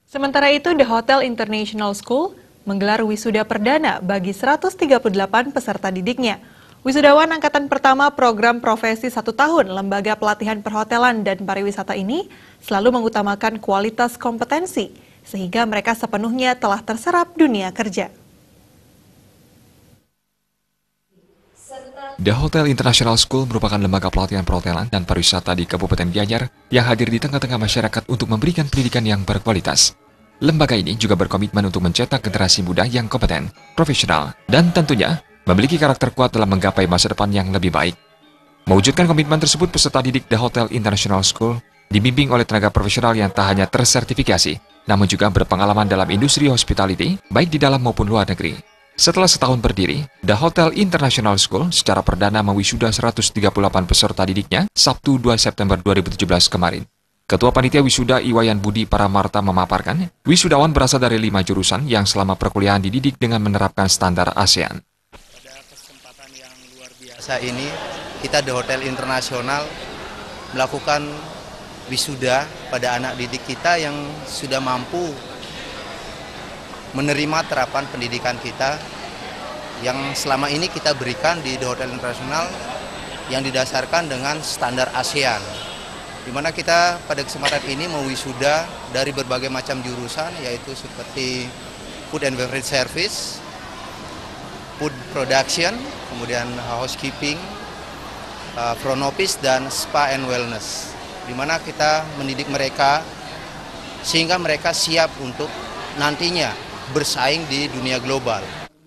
Sementara itu, The Hotel International School menggelar wisuda perdana bagi 138 peserta didiknya. Wisudawan angkatan pertama program profesi 1 tahun Lembaga Pelatihan Perhotelan dan Pariwisata ini selalu mengutamakan kualitas kompetensi, sehingga mereka sepenuhnya telah terserap dunia kerja. The Hotel International School merupakan lembaga pelatihan perhotelan dan pariwisata di Kabupaten Gianyar yang hadir di tengah-tengah masyarakat untuk memberikan pendidikan yang berkualitas. Lembaga ini juga berkomitmen untuk mencetak generasi muda yang kompeten, profesional, dan tentunya memiliki karakter kuat dalam menggapai masa depan yang lebih baik. Mewujudkan komitmen tersebut, peserta didik The Hotel International School dibimbing oleh tenaga profesional yang tak hanya tersertifikasi, namun juga berpengalaman dalam industri hospitality, baik di dalam maupun luar negeri. Setelah setahun berdiri, The Hotel International School secara perdana mewisuda 138 peserta didiknya Sabtu 2 September 2017 kemarin. Ketua Panitia Wisuda Iwayan Budi Paramarta memaparkan, wisudawan berasal dari 5 jurusan yang selama perkuliahan dididik dengan menerapkan standar ASEAN. Pada kesempatan yang luar biasa ini, kita The Hotel International melakukan wisuda pada anak didik kita yang sudah mampu menerima terapan pendidikan kita yang selama ini kita berikan di The Hotel International yang didasarkan dengan standar ASEAN, di mana kita pada kesempatan ini mewisuda dari berbagai macam jurusan, yaitu seperti food and beverage service, food production, kemudian housekeeping, front office, dan spa and wellness, di mana kita mendidik mereka sehingga mereka siap untuk nantinya bersaing di dunia global.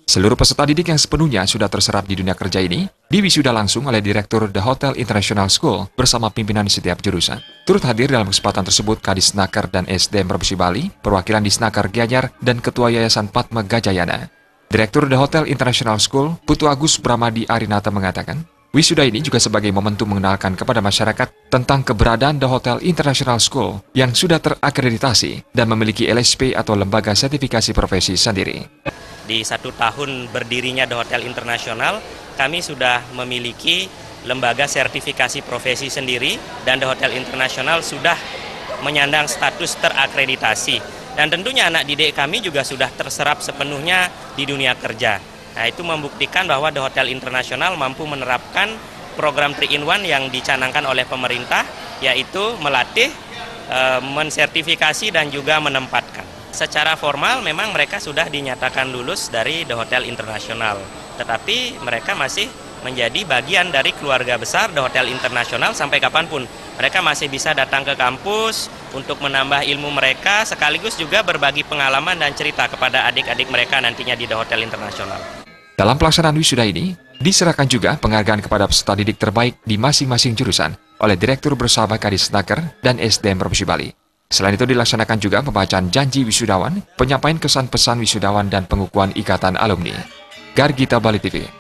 Seluruh peserta didik yang sepenuhnya sudah terserap di dunia kerja ini diwisuda langsung oleh Direktur The Hotel International School bersama pimpinan di setiap jurusan. Turut hadir dalam kesempatan tersebut Kadisnaker dan SDM Provinsi Bali, perwakilan Disnaker Gianyar, dan Ketua Yayasan Padma Gajayana. Direktur The Hotel International School, Putu Agus Bramadi Arinata mengatakan, wisuda ini juga sebagai momentum mengenalkan kepada masyarakat tentang keberadaan The Hotel International School yang sudah terakreditasi dan memiliki LSP atau Lembaga Sertifikasi Profesi sendiri. Di 1 tahun berdirinya The Hotel International, kami sudah memiliki lembaga sertifikasi profesi sendiri dan The Hotel International sudah menyandang status terakreditasi. Dan tentunya anak didik kami juga sudah terserap sepenuhnya di dunia kerja. Nah, itu membuktikan bahwa The Hotel International mampu menerapkan program 3-in-1 yang dicanangkan oleh pemerintah, yaitu melatih, mensertifikasi, dan juga menempatkan. Secara formal memang mereka sudah dinyatakan lulus dari The Hotel International, tetapi mereka masih menjadi bagian dari keluarga besar The Hotel International sampai kapanpun. Mereka masih bisa datang ke kampus untuk menambah ilmu mereka, sekaligus juga berbagi pengalaman dan cerita kepada adik-adik mereka nantinya di The Hotel International. Dalam pelaksanaan wisuda ini, diserahkan juga penghargaan kepada peserta didik terbaik di masing-masing jurusan oleh Direktur Bersama Kadisnaker dan SDM Provinsi Bali. Selain itu dilaksanakan juga pembacaan janji wisudawan, penyampaian kesan pesan wisudawan, dan pengukuhan ikatan alumni. Gargita Bali TV.